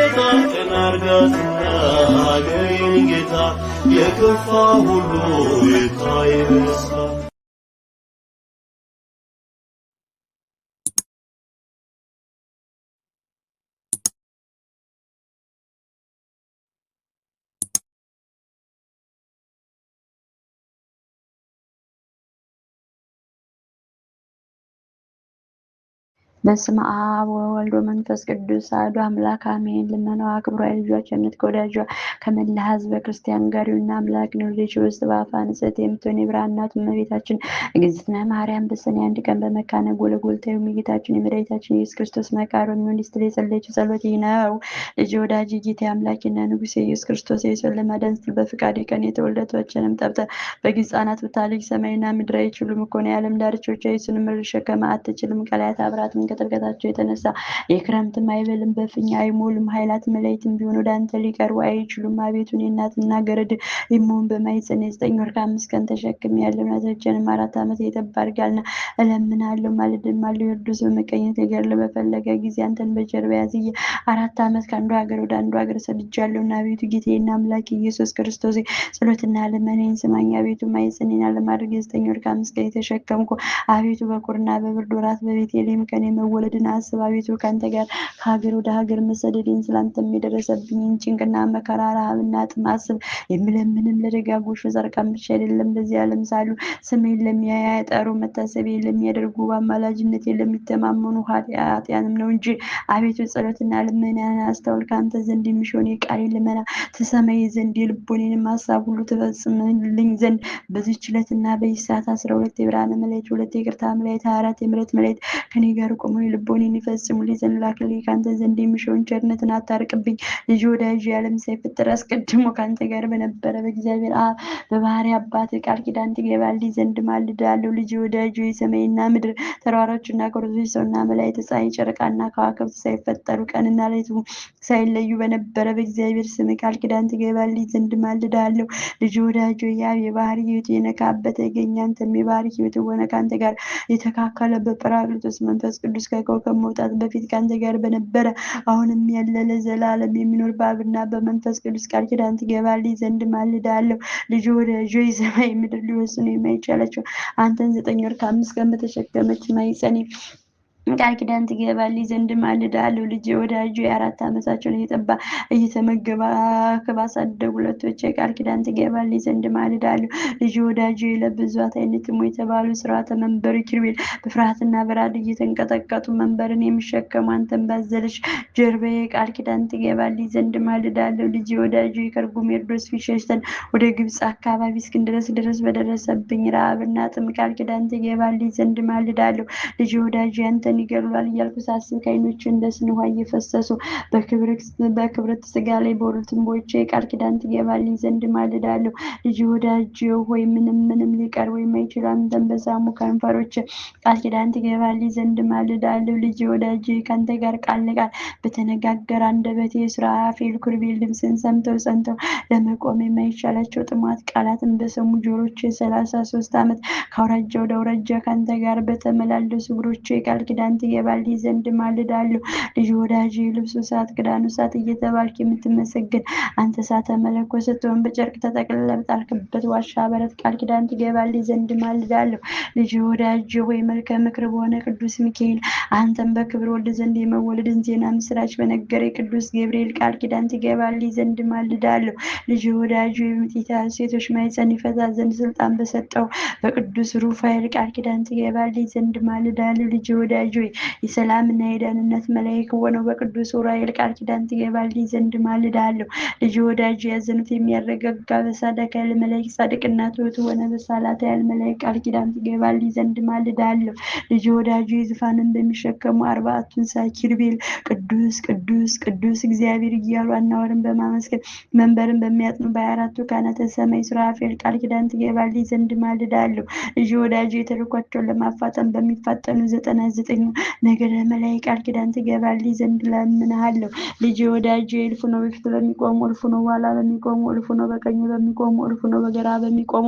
ጌታ ቀናርጋትና ሀገሬን ጌታ የከፋ ሁሉ ይታይ በደስታ በስመ አብ ወወልድ ወመንፈስ ቅዱስ አሐዱ አምላክ አሜን። ልመናዋ ክብሯ ልጇነት ከወዳጇ ከመላ ሕዝበ ክርስቲያን ጋር ይሁን። አምላክ ነው ልጅ ውስጥ በአፋ ንጽሕት የምትሆን የብርሃን እናቱ እመቤታችን እግዝእትነ ማርያም በሰኔ 1 ቀን በመካነ ጎልጎታ የጌታችን የመድኃኒታችን ኢየሱስ ክርስቶስ መቃብር በሚሆን ስትል የጸለየችው ጸሎት ይህ ነው። ልጅ ወዳጅ ጌታ አምላኬና ንጉሴ ኢየሱስ ክርስቶስ የሰውን ለማዳን ስትል በፍቃድ ቀን የተወለደችንም ጠብተ በግብፅ ሕፃናት ብታልቅ ሰማይና ምድር አይችሉም እኮ ነው። የዓለም ዳርቾች የሱንም መሸከም አትችልም። ቀላያት አብራትም ከጥልቀታቸው የተነሳ የክረምትም አይበልም በፍኛ አይሞሉም። ኃይላት መላእክትም ቢሆኑ ወደ አንተ ሊቀርቡ አይችሉም። አቤቱ እኔ እናትና ገረድ የምሆን በማኅፀን 9 ወር ከ5 ቀን ተሸክሜያለሁ። እናቶችንም 4 ዓመት የጠባ አድርጋልና እለምናለሁ ማልድማለሁ። ሄሮድስ በመቀኘት ሊገድል በፈለገ ጊዜ አንተን በጀርባ ያዝዬ 4 ዓመት ከአንዱ ሀገር ወደ አንዱ ሀገር ሰድጃለሁና አቤቱ ጌታዬና አምላኬ ኢየሱስ ክርስቶስ ጸሎትና ልመናዬን ስማኝ። አቤቱ ማኅፀኔን ለማድረግ 9 ወር ከ5 ቀን የተሸከምኩ አቤቱ በቁርና በብርድ ወራት በቤተልሔም ቀን የመወለድን አስብ። አቤቱ ከአንተ ጋር ከሀገር ወደ ሀገር መሰደዴን ስላንተም የደረሰብኝን ጭንቅና መከራ ረሃብና ጥም አስብ። የምለምንም ለደጋጎች ጻድቃን ብቻ አይደለም በዚህ ዓለም ሳሉ ስሜን ለሚያጠሩ መታሰቢያን ለሚያደርጉ በአማላጅነቴ ለሚተማመኑ ኃጢአንም ነው እንጂ። አቤቱ ጸሎትና ልመናን አስተውል። ከአንተ ዘንድ የሚሾን የቃሌን ልመና ትሰማኝ ዘንድ የልቦኔንም ሀሳብ ሁሉ ትፈጽምልኝ ዘንድ በዚህች ዕለትና በዚህ ሰዓት 12 የብርሃን መላእክት 2 የይቅርታ መላእክት 24 የምሕረት መላእክት ከኔ ጋር ቆመው ልቦኔን ይፈጽሙልኝ ዘንድ ላክልኝ። ከአንተ ዘንድ የሚሾን ቸርነትን አታርቅብኝ። ልጅ ወዳጅ የዓለም ሳይፈጠር አስቀድሞ ከአንተ ጋር በነበረ በእግዚአብሔር አብ በባህሪ አባት ቃል ኪዳን ትገባልኝ ዘንድ ማልዳለሁ። ልጅ ወዳጅ የሰማይና ምድር ተራሮችና ኮረብቶች ሰውና መላእክት ፀሐይ ጨረቃና ከዋክብት ሳይፈጠሩ ቀንና ሌሊቱ ሳይለዩ በነበረ በእግዚአብሔር ስም ቃል ኪዳን ትገባልኝ ዘንድ ማልዳለሁ። ልጅ ወዳጅ የአብ የባህሪ ሕይወት የነካበት ያገኘ አንተም የባህሪ ሕይወት ሆነ ከአንተ ጋር የተካከለ በጰራቅሊጦስ መንፈስ ቅዱስ ከኮከብ መውጣት በፊት ከአንተ ጋር በነበረ አሁንም ያለ ለዘላለም የሚኖር በአብና በመንፈስ ቅዱስ ቃል ኪዳን ትገባልኝ ዘንድ ማልዳለሁ። ልጅ ወዳጅ የሰማይ ምድር ሊወስኑ የማይቻላቸው አንተን 9 ወር ከ5 ቀን በተሸከመች ማኅፀኔ ቃል ኪዳን ትገባልኝ ዘንድ ማልዳለሁ። ልጅ ወዳጅ የ4 ዓመታቸውን እየተመገበ ባሳደጉ ሁለቶች ቃል ኪዳን ትገባልኝ ዘንድ ማልዳለሁ። ልጅ ወዳጅ ለብዙት አይነት የተባሉ ሥርዓተ መንበር ኪሩቤል በፍርሃትና በራድ እየተንቀጠቀጡ መንበርን የሚሸከሙ አንተን ባዘለች ጀርባዬ ቃል ኪዳን ትገባልኝ ዘንድ ማልዳለሁ። ልጅ ወዳጅ ከርጉም ሄሮድስ ፊት ሸሽተን ወደ ግብፅ አካባቢ እስክንደርስ በደረሰብኝ ረሃብና ጥም ቃል ኪዳን ትገባልኝ ዘንድ ማልዳለሁ። ልጅ ወዳጅ አንተን ይገድላል እያልኩ ሳስብ ከዓይኖቼ እንደ ስን ውሃ እየፈሰሱ በክብርት ሥጋ ላይ በሁሉ ትንቦቼ ቃል ኪዳን ትገባልኝ ዘንድ ማልዳለሁ። ልጅ ወዳጅ ሆይ ምንም ሊቀርብ የማይችል አንተን በሳሙ ከንፈሮች ቃል ኪዳን ትገባልኝ ዘንድ ማልዳለሁ። ልጅ ወዳጅ ከአንተ ጋር ቃል ለቃል በተነጋገረ አንደበቴ ሱራፌል ኪሩቤል ድምፅን ሰምተው ጸንተው ለመቆም የማይቻላቸው ጥማት ቃላትን በሰሙ ጆሮቼ 33 ዓመት ከአውራጃ ወደ አውራጃ ከአንተ ጋር በተመላለሱ እግሮቼ ቃል ኪዳን ትገባልኝ ዘንድ ማልዳለሁ። ልጅ ወዳጅ ልብሱ እሳት ክዳኑ እሳት እየተባልክ የምትመሰገን አንተ እሳተ መለኮት ስትሆን በጨርቅ ተጠቅልለህ በጣልክበት ዋሻ በረት ቃል ኪዳን ትገባልኝ ዘንድ ማልዳለሁ። ልጅ ወዳጅ ሆይ መልከ ምክር በሆነ ቅዱስ ሚካኤል አንተን በክብር ወልድ ዘንድ የመወለድን ዜና ምስራች በነገረ ቅዱስ ገብርኤል ቃል ኪዳን ትገባልኝ ዘንድ ማልዳለሁ። ልጅ ወዳጅ የምጢታ ሴቶች ማኅፀን ይፈታ ዘንድ ስልጣን በሰጠው በቅዱስ ሩፋኤል ቃል ኪዳን ትገባልኝ ዘንድ ማልዳለሁ። ልጅ ወዳጅ የሰላምና የደህንነት መላእክት ሆነው በቅዱስ ዑራኤል ቃል ኪዳን ትገባልኝ ዘንድ ማልዳለሁ። ልጅ ወዳጅ ያዘኑት የሚያረጋጋ በሳዳክያል መላእክት ጻድቅና ትሑት ሆነ በሳላትያል መላእክት ቃል ኪዳን ትገባልኝ ዘንድ ማልዳለሁ። ልጅ ወዳጅ ዙፋንን በሚሸከሙ 4 እንስሳ ኪሩቤል ቅዱስ ቅዱስ ቅዱስ እግዚአብሔር እያሉ አናወርን በማመስገን መንበርን በሚያጥኑ በ24ቱ ካህናተ ሰማይ ሱራፌል ቃል ኪዳን ትገባልኝ ዘንድ ማልዳለሁ። ልጅ ወዳጅ የተልኳቸውን ለማፋጠን በሚፋጠኑ 99 ነገደ መላእክት ቃል ኪዳን ትገባልኝ ዘንድ ለምንሃለሁ። ልጅ ወዳጅ እልፍ ነው በፊት በሚቆሙ እልፍ ነው በኋላ በሚቆሙ እልፍ ነው በቀኝ በሚቆሙ እልፍ ነው በግራ በሚቆሙ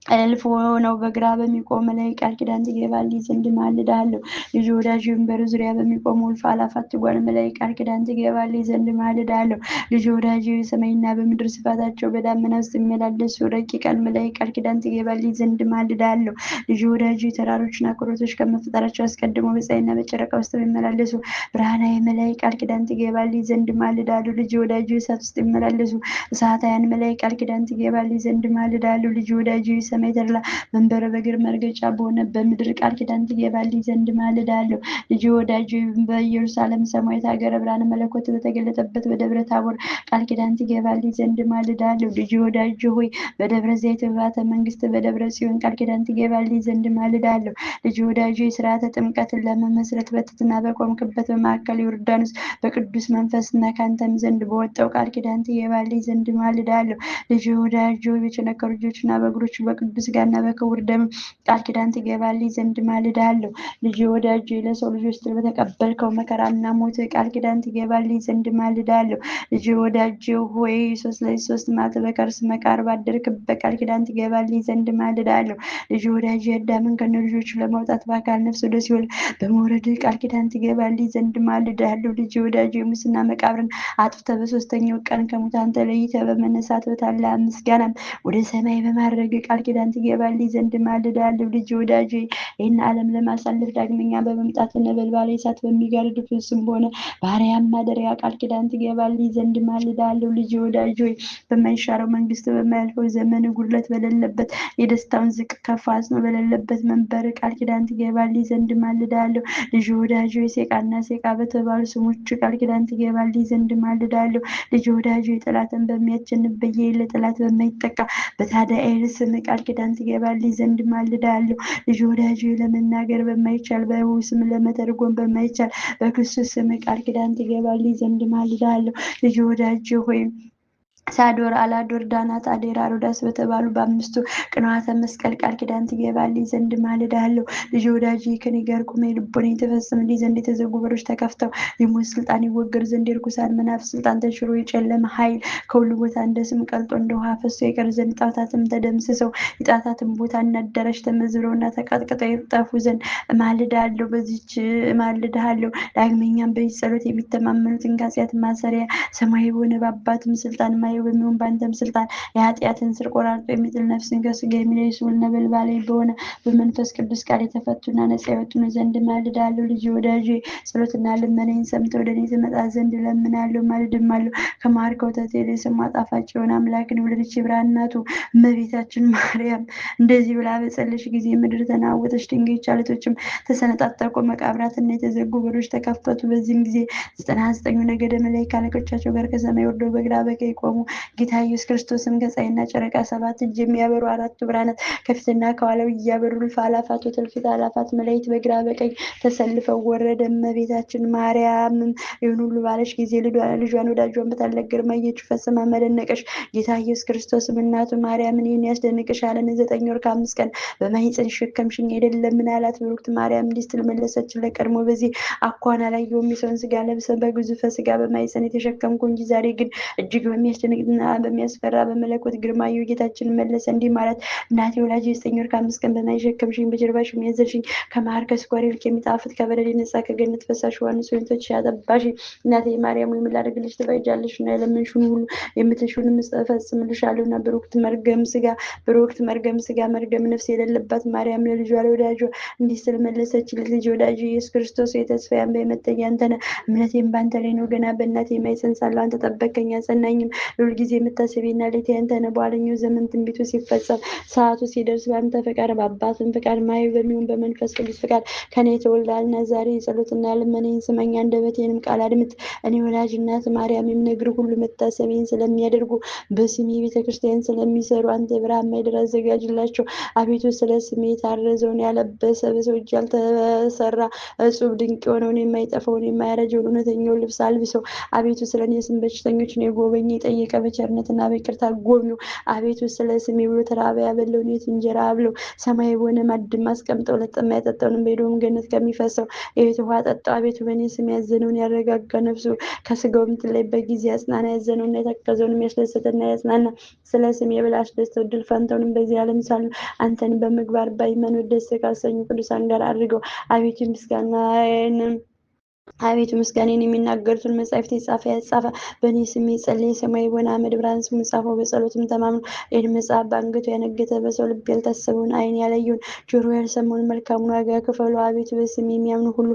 እልፍ ሆነው በግራ በሚቆም ላይ ቃል ኪዳን ትገባልኝ ዘንድ ማልዳለሁ። ልጅ ወዳጅ ወንበር ዙሪያ በሚቆሙ እልፍ አእላፋት ትጓንም ላይ ቃል ኪዳን ትገባልኝ ዘንድ ማልዳለሁ። ልጅ ወዳጅ ሰማይና በምድር ስፋታቸው በዳመና ውስጥ የሚመላለሱ ረቂቃን መላእክት ቃል ኪዳን ትገባልኝ ዘንድ ማልዳለሁ። ልጅ ወዳጅ ተራሮችና ኮረብቶች ከመፈጠራቸው አስቀድሞ በፀሐይና በጨረቃ ውስጥ የሚመላለሱ ብርሃናዊ መላእክት ቃል ኪዳን ትገባልኝ ዘንድ ማልዳለሁ። ልጅ ወዳጅ እሳት ውስጥ የሚመላለሱ እሳታውያን መላእክት ቃል ኪዳን ትገባልኝ ዘንድ ማልዳለሁ። ልጅ ወዳጅ ሰማይ ተድላ መንበረ በእግር መርገጫ በሆነ በምድር ቃል ኪዳን ትገባልኝ ዘንድ ማልዳለሁ። ልጅ ወዳጅ በኢየሩሳሌም ሰማያዊት ሀገረ ብርሃነ መለኮት በተገለጠበት በደብረ ታቦር ቃል ኪዳን ትገባልኝ ዘንድ ማልዳለሁ። ልጅ ወዳጅ ሆይ በደብረ ዘይት በባተ መንግስት በደብረ ጽዮን ቃል ኪዳን ትገባልኝ ዘንድ ማልዳለሁ። ልጅ ወዳጅ ስርዓተ ጥምቀትን ለመመስረት በትሕትና በቆምክበት በማዕከል ዮርዳኖስ በቅዱስ መንፈስና ካንተም ዘንድ በወጣው ቃል ኪዳን ትገባልኝ ዘንድ ማልዳለሁ። ልጅ ወዳጅ ሆይ በቸነከሩ እጆችና በእግሮች በቅዱስ ሥጋና በክቡር ደም ቃል ኪዳን ትገባልኝ ዘንድ ማልዳለሁ። ልጅ ወዳጅ ለሰው ልጆች ስትል በተቀበልከው መከራና ሞት ቃል ኪዳን ትገባልኝ ዘንድ ማልዳለሁ። ልጅ ወዳጅ ሆይ ሶስት መዓልት በከርስ መቃር ባደርክበት ቃል ኪዳን ትገባልኝ ዘንድ ማልዳለሁ። ልጅ ወዳጅ አዳምን ከነ ልጆቹ ለማውጣት በአካል ነፍስ ወደ ሲኦል በመውረድ ቃል ኪዳን ትገባልኝ ዘንድ ማልዳለሁ። ልጅ ወዳጅ ሙስና መቃብርን አጥፍተህ በሶስተኛው ቀን ከሙታን ተለይተህ በመነሳት በታላቅ ምስጋና ወደ ሰማይ በማድረግ ቃል ኪዳን ትገባልኝ ዘንድ ማልዳለሁ። ልጅ ወዳጅ ይህን ዓለም ለማሳለፍ ዳግመኛ በመምጣት ነበልባል እሳት በሚጋርድ ፍጹም በሆነ በአርያም ማደሪያ ቃል ኪዳን ትገባልኝ ዘንድ ማልዳለሁ። ልጅ ወዳጅ በማይሻረው መንግስት በማያልፈው ዘመን ጉድለት በሌለበት የደስታውን ዝቅ ከፍ አጽኖ በሌለበት መንበር ቃል ኪዳን ትገባልኝ ዘንድ ማልዳለሁ። ልጅ ወዳጅ ሴቃና ሴቃ በተባሉ ስሞች ቃል ኪዳን ትገባልኝ ዘንድ ማልዳለሁ። ልጅ ወዳጅ ጠላትን በሚያቸንፍ በየሌለ ጠላት በማይጠቃ በታዲያ ስም ቃል ኪዳን ትገባልኝ ዘንድ ማልዳለሁ። ልጅ ወዳጅ ለመናገር በማይቻል በሕያው ስም ለመተርጎም በማይቻል በክርስቶስ ስም ቃል ኪዳን ትገባልኝ ዘንድ ማልዳለሁ። ልጅ ወዳጅ ሆይ ሳዶር፣ አላዶር፣ ዳናት፣ አዴራ፣ ሮዳስ በተባሉ በአምስቱ ቅንዋተ መስቀል ቃል ኪዳን ትገባልኝ ዘንድ ማልዳለሁ። ልጅ ወዳጅ ከኔ ጋር ቁም ልቦናዬን ትፈጽምልኝ ዘንድ የተዘጉ በሮች ተከፍተው የሞት ስልጣን ይወገድ ዘንድ የርኩሳን መናፍስት ስልጣን ተሽሮ የጨለመ ኃይል ከሁሉ ቦታ እንደ ስም ቀልጦ እንደ ውሃ ፈሶ የቀር ዘንድ ጣዖታትም ተደምስሰው የጣዖታትም ቦታ እና አዳራሽ ተመዝብረውና ተቃጥቅጠው ይጠፉ ዘንድ ማልዳለሁ። በዚች ማልዳለሁ። ዳግመኛም በዚህ ጸሎት የሚተማመኑትን ከኃጢአት ማሰሪያ ሰማያዊ በሆነ በአባትም ስልጣን በሚሆን በአንተም ስልጣን የኃጢአትን ስር ቆራርጦ የሚጥል ነፍስን ከስጋ የሚለይ ሲኦል ነበልባላዊ በሆነ በመንፈስ ቅዱስ ቃል የተፈቱና ነፃ የወጡ ዘንድ ማልዳለሁ። ልጅ ወዳጅ ጸሎትና ልመናዬን ሰምተህ ወደ እኔ ትመጣ ዘንድ እለምናለሁ ማልድማለሁ። ከማርከው ተቴሌ ስሟ ጣፋጭ የሆነ አምላክን የወለደች የብርሃን እናቱ እመቤታችን ማርያም እንደዚህ ብላ በጸለሽ ጊዜ ምድር ተናወጠች፣ ድንጋዮች ዓለቶችም ተሰነጣጠቁ፣ መቃብራትና የተዘጉ በሮች ተከፈቱ። በዚህም ጊዜ 99 ነገደ መላእክት አለቆቻቸው ጋር ከሰማይ ወርደው በግራ በቀኝ ቆሙ። ጌታ ኢየሱስ ክርስቶስም ከፀሐይና ጨረቃ 7 እጅ የሚያበሩ 4 ብርሃናት ከፊትና ከኋላው እያበሩ እልፍ አእላፋት ወእልፍ አእላፋት መላእክት በግራ በቀኝ ተሰልፈው ወረደ። እመቤታችን ማርያምም ይህን ሁሉ ባለች ጊዜ ልጇን ወዳጇን በታላቅ ግርማ እየጮኸች ፈጽማ መደነቀች። ጌታ ኢየሱስ ክርስቶስም እናቱ ማርያምን ይህን ያስደንቅሻልን? 9 ወር ከ5 ቀን በማኅፀንሽ የሸከምሽኝ አይደለምን አላት። ብሩክት ማርያም እንዲህ ስትል መለሰችለት፣ ቀድሞ በዚህ አኳኋን አላየሁም። የሰውን ስጋ ለብሰን በግዙፈ ስጋ በማኅፀን የተሸከምኩ እንጂ ዛሬ ግን እጅግ በሚያስደንቅና በሚያስፈራ በመለኮት ግርማ ጌታችን መለሰ እንዲህ ማለት፣ እናቴ ወላጅ 9 ወር ከ5 ቀን በማይሸከምሽኝ በጀርባሽ የሚያዘልሽኝ ከማር ከስኳር ይልቅ የሚጣፍጥ ከበደል የነጻ ከገነት ፈሳሽ ዮሐንስ ወይንቶች ያጠባሽ እናቴ ማርያም ወይ ምን ላደርግልሽ ትፈቅጃለሽ? እና የለመንሽውን ሁሉ የምትሽውን እፈጽምልሻለሁ። እና ብሩክት መርገም ስጋ መርገም ነፍስ የሌለባት ማርያም ለልጇ ለወዳጇ እንዲህ ስትል መለሰችለት፣ ልጅ ወዳጅ ኢየሱስ ክርስቶስ የተስፋዬ አምባ መጠጊያ አንተ ነህ። እምነቴም በአንተ ላይ ነው። ገና በእናቴ ማኅፀን ሳለሁ አንተ ጠበቅከኝ አጸናኝም። ሁል ጊዜ የምታስቢና ሌቴ አንተ ነህ። በኋለኛው ዘመን ትንቢቱ ሲፈጸም ሰዓቱ ሲደርስ በአንተ ፈቃድ በአባትም ፈቃድ ማየው በሚሆን በመንፈስ ቅዱስ ፈቃድ ከኔ ተወልደሃልና ዛሬ ጸሎትና ልመናዬን ስማኝ፣ አንደበቴንም ቃል አድምጥ። እኔ ወላጅ እናት ማርያም የምነግርህ ሁሉ መታሰቢያን ስለሚያደርጉ በስሜ ቤተክርስቲያን ስለሚሰሩ አንተ የብርሃን ማኅደር አዘጋጅላቸው። አቤቱ ስለ ስሜ የታረዘውን ያለበሰ በሰው እጅ ያልተሰራ እጹብ ድንቅ የሆነውን የማይጠፋውን የማያረጀውን እውነተኛውን ልብስ አልብሰው። አቤቱ ስለ እኔ ስም በሽተኞችን የጎበኘ የጠየቀ ለተጨነቀ በቸርነትና በይቅርታ ጎብኙ። አቤቱ ስለ ስሜ ብሎ ተራበ ያበለውን የት እንጀራ አብለው ሰማይ በሆነ ማዕድም አስቀምጠው ለጠማ ያጠጣውን በኤዶም ገነት ከሚፈሰው የቤት ውሃ ጠጣው። አቤቱ በእኔ ስም ያዘነውን ያረጋጋ ነፍሱ ከስጋው የምትለይበት ጊዜ ያጽናና። ያዘነውና የተከዘውን የሚያስደስትና ያጽናና። ስለ ስሜ ብለህ አስደስተው። ድል ፈንታውንም በዚህ ዓለም ሳሉ አንተን በምግባር በሃይማኖት ደስ ካሰኙ ቅዱሳን ጋር አድርገው። አቤቱ ምስጋናን የሚናገሩትን መጻሕፍት የጻፈ ያጻፈ በእኔ ስም የጸለየ የሰማይ በሆነ አመድ ብርሃን ስሙን ጻፈው። በጸሎትም ተማምኖ ይህን መጽሐፍ በአንገቱ ያነገተ በሰው ልብ ያልታሰበውን ዓይን ያላየውን ጆሮ ያልሰማውን መልካሙን ዋጋ ክፈሉ። አቤቱ በስም የሚያምኑ ሁሉ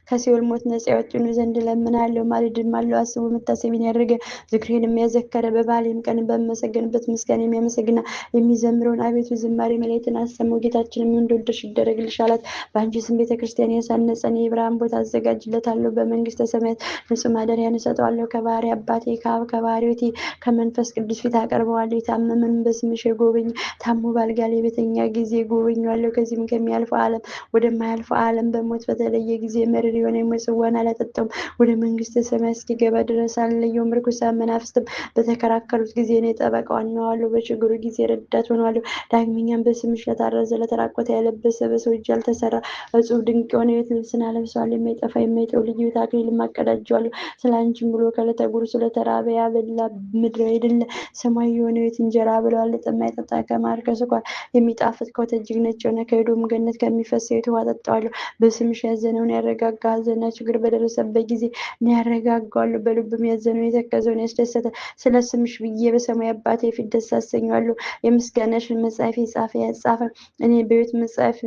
ከሲኦል ሞት ነጻ ያወጡን ዘንድ እለምናለሁ። ማልድማለሁ። አስቡ መታሰቢያን ያደረገ ዝክሬን የሚያዘከረ በበዓሌም ቀን በመሰገንበት ምስጋና የሚያመሰግና የሚዘምረውን አቤቱ ዝማሬ መላእክትን አሰማው። ጌታችንም እንደወደድሽ ይደረግልሽ አላት። በአንቺ ስም ቤተክርስቲያን ያሳነጸን የብርሃን ቦታ አዘጋጅለታለሁ። በመንግስተ ሰማያት ንጹሕ ማደሪያን እሰጠዋለሁ። ከባህሪ አባቴ ከአብ ከባህሪ ሕይወቴ ከመንፈስ ቅዱስ ፊት አቀርበዋለሁ። የታመመን በስምሽ የጎበኘ ታሞ ባልጋ ላይ በተኛ ጊዜ ጎበኘዋለሁ። ከዚህም ከሚያልፈው ዓለም ወደማያልፈው ዓለም በሞት በተለየ ጊዜ መሪር የሆነ የሞት ጽዋን አላጠጣውም። ወደ መንግስተ ሰማያት እስኪገባ ድረስ አልለየውም። ርኩሳን መናፍስትም በተከራከሩት ጊዜ እኔ ጠበቃው አነዋለሁ። በችግሩ ጊዜ ረዳት ሆነዋለሁ። ዳግመኛም በስምሽ ለታረዘ ለተራቆተ ያለበሰ በሰው እጅ ያልተሰራ እጹብ ድንቅ የሆነ የቤት ልብስን አለብሰዋለሁ። የማይጠፋ የማይጠው ልዩ አክሊልም አቀዳጀዋለሁ። ስለ አንቺም ብሎ ከዕለተ ጉርሱ ለተራበ ያበላ ምድር አይደለ ሰማያዊ የሆነ የቤት እንጀራ ብለዋል። ለጠማ ያጠጣ ከማር ከስኳር የሚጣፍጥ ከወተት እጅግ ነጭ የሆነ ከኤዶም ገነት ከሚፈሰው የቤት ውሃ አጠጣዋለሁ። በስምሽ ያዘነውን ያረጋጋ ሐዘንና ችግር በደረሰበት ጊዜ እኔ ያረጋጋዋለሁ። በልቡም ያዘነውን የተከዘውን ያስደሰተ ስለ ስምሽ ብዬ በሰማይ አባቴ ፊት ደስ አሰኘዋለሁ። የምስጋናሽን መጽሐፍ የጻፈ ያጻፈ እኔ በሕይወት መጽሐፍ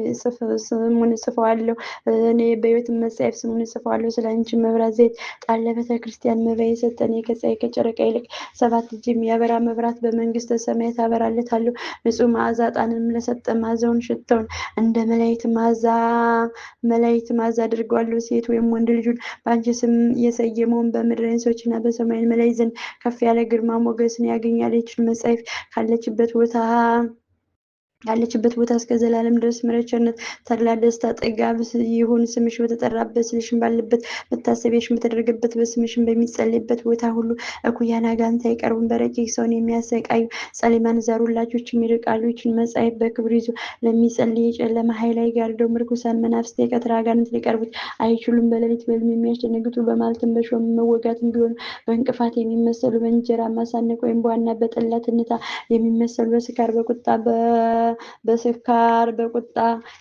ስሙን እጽፈዋለሁ። ስለ አንቺ መብራት ዘይት ጣል ለቤተ ክርስቲያን መባ የሰጠን ከፀሐይ ከጨረቃ ይልቅ 7 እጅ የሚያበራ መብራት በመንግስተ ሰማያት አበራለታለሁ። ንጹሕ መዓዛ ዕጣንንም ለሰጠ መዓዛውን ሽታውን እንደ መላእክት መዓዛ አድርገዋለሁ። ሴት ወይም ወንድ ልጁን በአንቺ ስም የሰየመውን በምድር እንስሶችና በሰማይ መላእክት ዘንድ ከፍ ያለ ግርማ ሞገስን ያገኛል። ይህችን መጽሐፍ ያለችበት ቦታ እስከ ዘላለም ድረስ ምሕረት፣ ቸርነት፣ ተድላ፣ ደስታ፣ ጥጋብ ይሁን። ስምሽ በተጠራበት ስልሽም ባለበት መታሰቢያሽም በተደረገበት በስምሽም በሚጸልይበት ቦታ ሁሉ እኩያን አጋንንት አይቀርቡም። በረቂቅ ሰውን የሚያሰቃዩ ጸሊማን ዛሩላቾችም ይርቃሉ። ይህችን መጽሐፍ በክብር ይዞ ለሚጸልይ የጨለማ ኃይል አይጋርደውም። ርኩሳን መናፍስት የቀትር አጋንንት ሊቀርቡት አይችሉም። በሌሊት በሕልም የሚያስደነግጡ በማለትም በሾህ መወጋትም ቢሆኑ በእንቅፋት የሚመሰሉ በእንጀራ ማሳነቅ ወይም በዋና በጠላ ትንታ የሚመሰሉ በስካር በቁጣ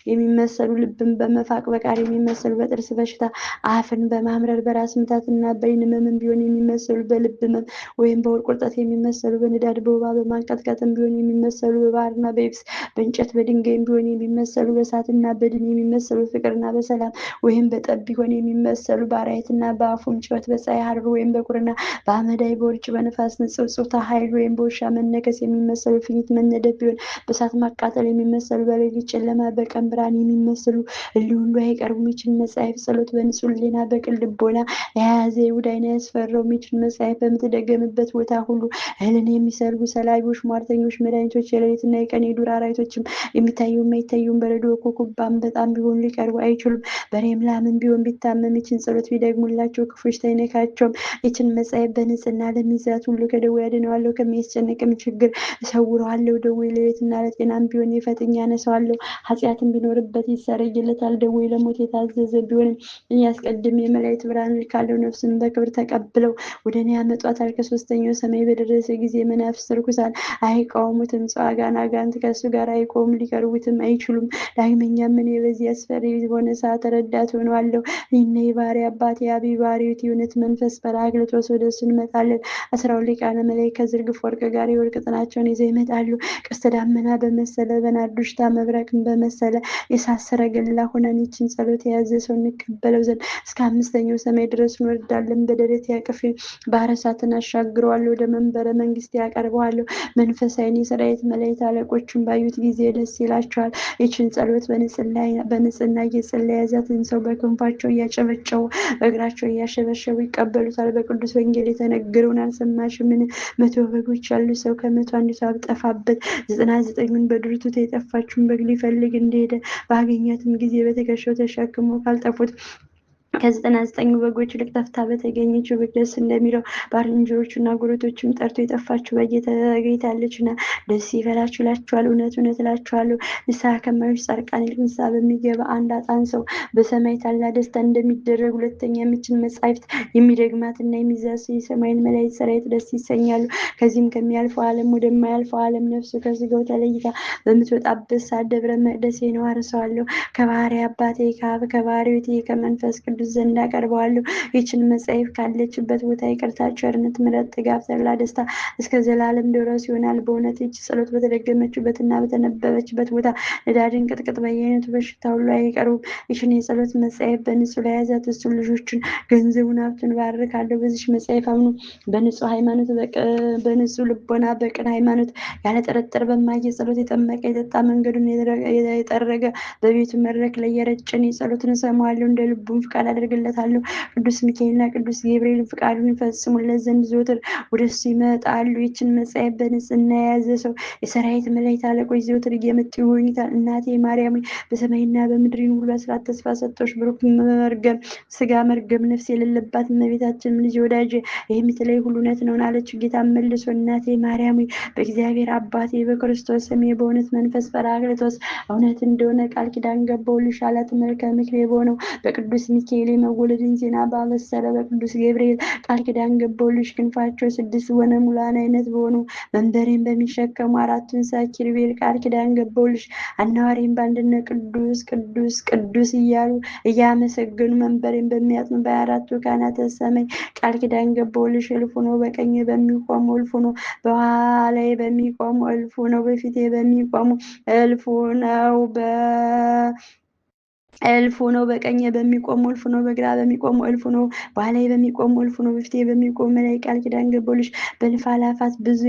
የሚመሰሉ ልብን በመፋቅ በቃል የሚመሰሉ በጥርስ በሽታ አፍን በማምረር በራስ ምታትና በዓይን ህመም ቢሆን የሚመሰሉ በልብ ህመም ወይም በሆድ ቁርጠት የሚመሰሉ በንዳድ በወባ በማንቀጥቀጥም ቢሆን የሚመሰሉ በባህርና በየብስ በእንጨት በድንጋይም ቢሆን የሚመሰሉ በእሳትና በድን የሚመሰሉ ፍቅርና በሰላም ወይም በጠብ ቢሆን የሚመሰሉ በአራዊትና በአፉም ጩኸት በፀሐይ ሐሩር ወይም በቁርና በአመዳይ በውርጭ በነፋስ ንጽውጽውታ ኃይል ወይም በውሻ መነከስ የሚመሰሉ ፍኝት መነደፍ ቢሆን በእሳት ማቃጠል የሚመሰሉ በሌሊት ጨለማ በቀን ብርሃን የሚመሰሉ እሊህ ሁሉ አይቀርቡም። ይህችን መጽሐፍ ጸሎት በንጹህ ሕሊና በቅን ልቦና የያዘ ይሁዳ ዓይን አያስፈራውም። ይህችን መጽሐፍ በምትደገምበት ቦታ ሁሉ እህልን የሚሰርጉ ሰላቢዎች፣ ሟርተኞች፣ መድኃኒቶች፣ የሌሊትና የቀን የዱር አራዊቶችም የሚታዩ የማይታዩም በረዶ ኮከብ በጣም ቢሆኑ ሊቀርቡ አይችሉም። በሬም ላምም ቢሆን ቢታመም ይህችን ጸሎት ቢደግሙላቸው ክፉዎች አይነካቸውም። ይህችን መጽሐፍ በንጽህና ለሚይዛት ሁሉ ከደዌ ያድነዋለሁ፣ ከሚያስጨንቅም ችግር እሰውረዋለሁ። ደዌ ለቤትና ለጤናም ቢሆን ፈጥኜ አነሳዋለሁ። ኃጢአትም ቢኖርበት ይሰረይለታል። ደዌ ለሞት የታዘዘ ቢሆንም እኔ አስቀድሜ የመላእክት ብርሃን ልካለሁ። ነፍስን በክብር ተቀብለው ወደ እኔ ያመጧታል። ከሦስተኛው ሰማይ በደረሰ ጊዜ መናፍስት ርኩሳን አይቃወሙትም። ጸዋጋን አጋንንት ከእሱ ጋር አይቆሙም፣ ሊቀርቡትም አይችሉም። ዳግመኛም እኔ በዚህ አስፈሪ በሆነ ሰዓት ረዳት ሆነዋለሁ። እኔና የባሕርይ አባቴ አብ የባሕርይ ሕይወት የእውነት መንፈስ ጰራቅሊጦስ ወደ እሱ እንመጣለን። 12 ሊቃነ መላእክት ከዝርግፍ ወርቅ ጋር የወርቅ ጥናቸውን ይዘው ይመጣሉ። ቀስተ ደመና በመሰለ በናርዶሽታ መብረቅን በመሰለ የእሳት ሰረገላ ሆነን ይህችን ጸሎት የያዘ ሰው እንቀበለው ዘንድ እስከ 5ኛው ሰማይ ድረስ እንወርዳለን። በደረቴ አቅፌ ባሕረ እሳትን አሻግረዋለሁ፣ ወደ መንበረ መንግስቴ ያቀርበዋለሁ። መንፈሳዊን የሰራዊት መላእክት አለቆቹን ባዩት ጊዜ ደስ ይላቸዋል። ይህችን ጸሎት በንጽህና እየጸለየ የያዛትን ሰው በክንፋቸው እያጨበጨቡ በእግራቸው እያሸበሸቡ ይቀበሉታል። በቅዱስ ወንጌል የተነገረውን አልሰማሽምን? 100 በጎች ያሉ ሰው ከ100 አንዲቷ ጠፋበት፣ 99ን በድርቱት የጠፋችውን በግ ሊፈልግ እንደሄደ ባገኛትም ጊዜ በትከሻው ተሸክሞ ካልጠፉት ከ99 በጎች ይልቅ ጠፍታ በተገኘችው በግ ደስ እንደሚለው ባልንጀሮቹና ጎረቤቶቹም ጠርቶ የጠፋችው በግ ተገኝታለችና ደስ ይበላችሁ እላችኋለሁ። እውነት እውነት እላችኋለሁ ንስሐ ከማይወስድ ጻድቃን ይልቅ ንስሐ በሚገባ አንድ ኃጥአን ሰው በሰማይ ታላቅ ደስታ እንደሚደረግ ሁለተኛ የሚችን መጻሕፍት የሚደግማትና የሚዛስ የሰማይን መላእክት ሠራዊት ደስ ይሰኛሉ። ከዚህም ከሚያልፈው ዓለም ወደማያልፈው ዓለም ነፍሱ ከሥጋው ተለይታ በምትወጣበት ሰዓት ደብረ መቅደስ ነው አርሰዋለሁ። ከባሕርይ አባቴ ከአብ ከባሕርይ ሕይወቴ ከመንፈስ ቅዱስ ዘንድ አቀርበዋለሁ። ይችን መጽሐፍ ካለችበት ቦታ ይቅርታ፣ ቸርነት፣ ምሕረት፣ ጥጋብ፣ ተድላ፣ ደስታ እስከ ዘላለም ድረስ ይሆናል። በእውነት ይህች ጸሎት በተደገመችበትና በተነበበችበት ቦታ ንዳድን፣ ቅጥቅጥ፣ በየአይነቱ በሽታ ሁሉ አይቀርቡም። ይችን የጸሎት መጽሐፍ በንጹህ ለያዛት እሱ ልጆቹን ገንዘቡን ሀብቱን ባርካለሁ። በዚች መጽሐፍ አምኖ በንጹህ ሃይማኖት በንጹህ ልቦና በቅን ሃይማኖት ያለ ጥርጥር በማየ ጸሎት የጠመቀ የጠጣ መንገዱን የጠረገ በቤቱ መድረክ ላይ የረጨን የጸሎትን እሰማዋለሁ፣ እንደ ልቡም ፍቃድ አደርግለታለሁ። ቅዱስ ሚካኤልና ቅዱስ ገብርኤል ፍቃዱን ይፈጽሙለት ዘንድ ዘወትር ወደሱ ይመጣሉ። ይችን መጽሐፍ በንጽህና የያዘ ሰው የሰራዊት መላእክት አለቆች ዘወትር እየመጡ ይጎበኙታል። እናቴ ማርያም በሰማይና በምድር ሁሉ አስራት ተስፋ ሰጥቶሽ ብሩክ መርገም ስጋ መርገም ነፍስ የሌለባት እመቤታችን ልጅ ወዳጅ የምትለይ ሁሉ እውነት ነው አለችው። ጌታ መልሶ እናቴ ማርያም በእግዚአብሔር አባቴ በክርስቶስ ስም በእውነት መንፈስ ጰራቅሊጦስ እውነት እንደሆነ ቃል ኪዳን ገባሁልሽ አላት። መልከ ምክር በሆነው በቅዱስ ሚካኤል የመወለድን ዜና ባበሰረ በቅዱስ ገብርኤል ቃል ኪዳን ገባሁልሽ። ክንፋቸው 6 ሆነ ሙላን አይነት በሆኑ መንበሬን በሚሸከሙ 4 እንስሳ ኪሩቤል ቃል ኪዳን ገባሁልሽ። አናዋሪም በአንድነት ቅዱስ ቅዱስ ቅዱስ እያሉ እያመሰገኑ መንበሬን በሚያጥኑ በ24ቱ ካህናተ ሰማይ ቃል ኪዳን ገባሁልሽ። እልፍ ነው በቀኝ በሚቆሙ እልፍ ነው በኋላዬ በሚቆሙ እልፍ ነው በፊቴ በሚቆሙ እልፍ ነው በቀኝ በሚቆሙ እልፍ ነው በግራ በሚቆሙ እልፍ ነው በኋላዬ በሚቆሙ እልፍ ነው በፊቴ በሚቆሙ መላእክት ቃል ኪዳን ገባሁልሽ። በእልፍ አእላፋት ብዙ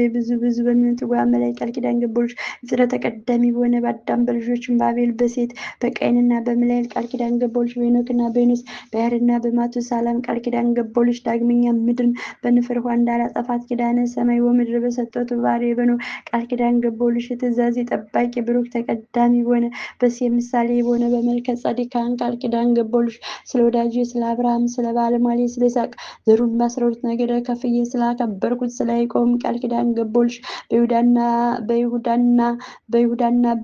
በሚሆኑ ትጉሃን መላእክት ቃል ኪዳን ገባሁልሽ። ፍጥረት ተቀዳሚ በሆነ በአዳም በልጆችም በአቤል በሴት በቃየንና በመላእክት ቃል ኪዳን ገባሁልሽ። በሄኖክና በሄኖስ በያሬድና በማቱሳላም ቃል ኪዳን ገባሁልሽ። ዳግመኛ ምድርን በንፍር ውኃ እንዳላጠፋት ኪዳነ ሰማይ ወምድር በሰጠሁት ባሕርይ በኖኅ ቃል ኪዳን ገባሁልሽ። የትእዛዜ ጠባቂ ብሩክ ተቀዳሚ በሆነ በሴም ምሳሌ በሆነ በመልከ ጻዲቃን ቃል ኪዳን ገባሁልሽ። ስለ ወዳጄ ስለ አብርሃም ስለ ባለሟሌ ስለ ይስሐቅ ዘሩን በ12 ነገድ ከፍዬ ስላከበርኩት ስለ ያዕቆብ ቃል ኪዳን ገባሁልሽ። በይሁዳና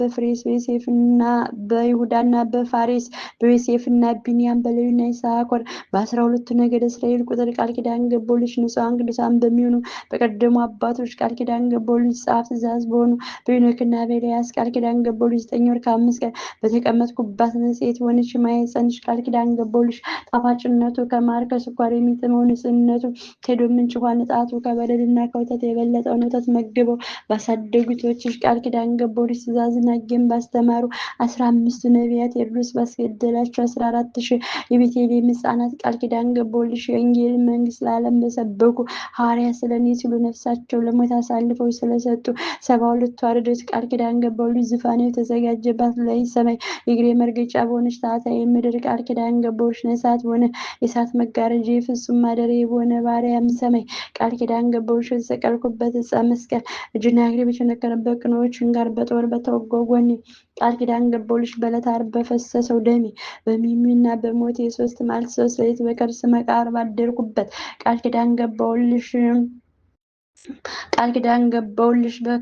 በፋሬስ በዮሴፍና ቢንያም በሌዊና ይሳኮር በ12ቱ ነገድ እስራኤል ቁጥር ቃል ኪዳን ገባሁልሽ። ንጹሐን ቅዱሳን በሚሆኑ በቀደሙ አባቶች ቃል ኪዳን ገባሁልሽ። ጸሐፍት ትእዛዝ በሆኑ በሄኖክና በኤልያስ ቃል ኪዳን ገባሁልሽ። 9 ወር ከ5 ቀን በተቀመጥኩባት ንጽሕት ሆነች ማኅፀንሽ ቃል ኪዳን ገባሁልሽ። ጣፋጭነቱ ከማር ከስኳር የሚጥመው ንጽሕነቱ ከኤዶም ምንጭ ውኃ ንጣቱ ከበረድና ከወተት የበለጠውን ወተት መግበው ባሳደጉቶችሽ ቃል ኪዳን ገባሁልሽ። ትእዛዝን ሕግን ባስተማሩ 15 ነቢያት ሄሮድስ ባስገደላቸው 14,000 የቤተልሔም ሕፃናት ቃል ኪዳን ገባሁልሽ። የወንጌልን መንግሥት ለዓለም በሰበኩ ሐዋርያት ስለኔ ሲሉ ነፍሳቸው ለሞት አሳልፈው ስለሰጡ 72 አርድእት ቃል ኪዳን ገባሁልሽ። ዙፋኔ የተዘጋጀባት ላይ ሰማይ የእግሬ መርገጫ በሆነች ታሕታይ ምድር ቃል ኪዳን ገባሁልሽ። ነሳት በሆነ የእሳት መጋረጃ የፍጹም ማደሪያ በሆነ በአርያም ሰማይ ቃል ኪዳን ገባሁልሽ። የተሰቀልኩበት ዕፀ መስቀል እጅና እግሬ በቸነከረበት ቅኖች ችንካር በጦር በተወጋው ጎኔ ቃል ኪዳን ገባሁልሽ። በዕለተ ዓርብ በፈሰሰው ደሜ በሕማሜና በሞቴ 3 መዓልት 3 ሌሊት በከርሰ መቃብር ባደርኩበት ቃል ኪዳን ገባሁልሽ።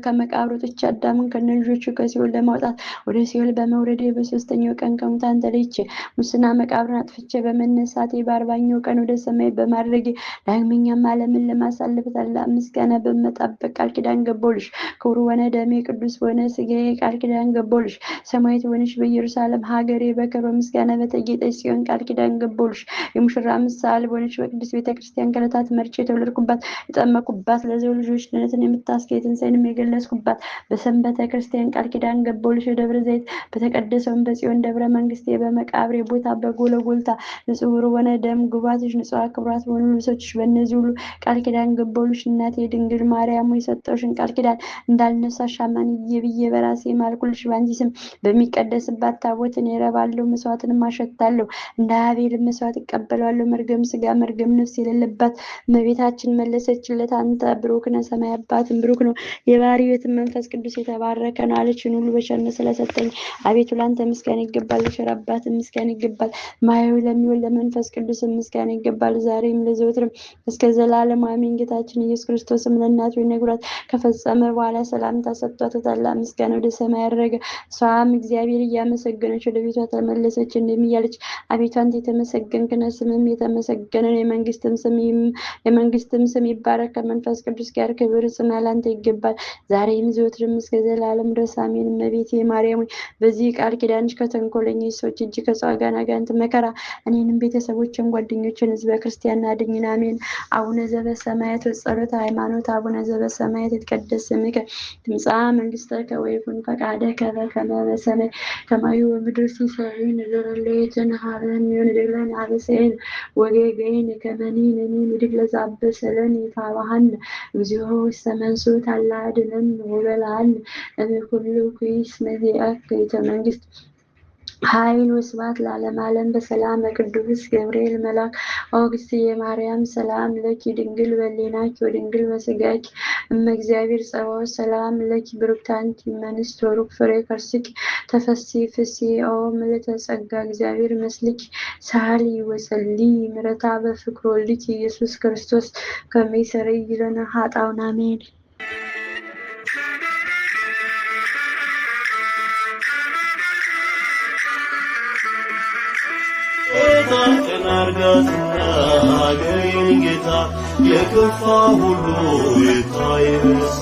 ከመቃብር ወጥቼ አዳምን ከነልጆቹ ከሲኦል ለማውጣት ወደ ሲኦል በመውረዴ በ3ኛው ቀን ከሙታን ተለይቼ ሙስና መቃብርን አጥፍቼ በመነሳቴ በ40ኛው ቀን ወደ ሰማይ በማድረጌ ዳግመኛም ዓለምን ለማሳለፍ ታላቅ ምስጋና በመጠበቅ ቃል ኪዳን ገባሁልሽ። ክቡር በሆነ ደሜ ቅዱስ በሆነ ሥጋዬ ቃል ኪዳን ገባሁልሽ። ሰማያዊት በሆነች በኢየሩሳሌም ሀገሬ በክብር ምስጋና በተጌጠች ጽዮን ቃል ኪዳን ገባሁልሽ። የሙሽራ ምሳሌ በሆነች በቅድስት ቤተክርስቲያን ከዕለታት መርጬ የተወለድኩባት የጠመቅኩባት ለሰው ልጆች ድነትን የምታስገኝ ትንሣኤንም የገለጽኩባት በሰንበተ ክርስቲያን ቃል ኪዳን ገባሁልሽ። የደብረ ዘይት በተቀደሰውን በጽዮን ደብረ መንግስቴ በመቃብሬ ቦታ በጎልጎታ ንጹሕ በሆነ ደም ግባትሽ ንጹሕ ክቡራት በሆኑ ልብሶችሽ በእነዚህ ሁሉ ቃል ኪዳን ገባሁልሽ። እናቴ ድንግል ማርያም የሰጠውሽን ቃል ኪዳን እንዳልነሳሽ አማንዬ ብዬ በራሴ ማልኩልሽ። በአንቺ ስም በሚቀደስባት ታቦትን እረባለሁ፣ መስዋዕትንም አሸታለሁ። እንደ አቤል መስዋዕት እቀበላለሁ። መርገም ስጋ መርገም ነፍስ የሌለባት እመቤታችን መለሰችለት፣ አንተ ብሩክ ነህ፣ ሰማይ አባትም ብሩክ ነው፣ የባሕርይ ሕይወትም መንፈስ ቅዱስ የተባረከ ነው አለችን ሁሉ በቸርነት ስለሰጠኝ አቤቱ ላንተ ምስጋና ይገባል። ለቸር አባትም ምስጋና ይገባል። ማያዊ ለሚሆን ለመንፈስ ቅዱስ ምስጋና ይገባል፣ ዛሬም ለዘወትርም እስከ ዘላለም አሜን። ጌታችን ኢየሱስ ክርስቶስም ለእናቱ ይነግሯት ከፈጸመ በኋላ ሰላምታ ሰጥቷት ታላቅ ምስጋና ወደ ሰማይ አረገ። እሷም እግዚአብሔር እያመሰገነች ወደ ቤቷ ተመለሰች፣ እንዲህም እያለች አቤቱ አንተ የተመሰገንክ ነህ፣ ስምም የተመሰገነ ነው። የመንግስትም ስም ይባረክ፣ ከመንፈስ ቅዱስ ጋር ክብር ጽና ላንተ ይገባል፣ ዛሬም ዘወትርም እስከ ዘላለም ድረስ አሜን። እመቤቴ ማርያም በዚህ ቃል ኪዳንሽ ከተንኮለኞች ሰዎች እጅ ከጸዋጋና ጋንት መከራ እኔንም ቤተሰቦችን ጓደኞችን ህዝበ ክርስቲያን አድኝን፣ አሜን። አቡነ ዘበሰማያት ጸሎተ ሃይማኖት። አቡነ ዘበሰማያት ይትቀደስ ስምከ ትምጻእ መንግሥተከ ወይኩን ፈቃድከ በከመ በሰማይ ከማሁ በምድር ሲሳየነ ዘለለዕለትነ ሀበነ ወኅድግ አበሳነ ወጌጋየነ ከመ ንሕነኒ ንኅድግ ለዘአበሰለነ ኢታብአነ እግዚኦ ውስተ መንሱት አላ አድኅነነ ወበልዐነ እምኩሉ ኩይስ መዚአከ መንግሥት ኃይል ወስብሐት ለዓለመ ዓለም በሰላም ቅዱስ ገብርኤል መልአክ ኦግስትየ ማርያም ሰላም ለኪ ድንግል በሊናኪ ወድንግል በስጋኪ እመ እግዚአብሔር ጸባኦት ሰላም ለኪ ብሩክት አንቲ እምአንስት ወቡሩክ ፍሬ ከርሥኪ ተፈሥሒ ፍሥሕት ኦ ምልዕተ ጸጋ እግዚአብሔር ምስልኪ ሳሊ ወጸልዪ ምሕረታ በፍቅር ወልድኪ ኢየሱስ ክርስቶስ ከመ ይሠረይ ለነ ኃጣውእ አሜን። ቀን አርጋትና አገሬን ጌታ የከፋ ሁሉ ይታይስ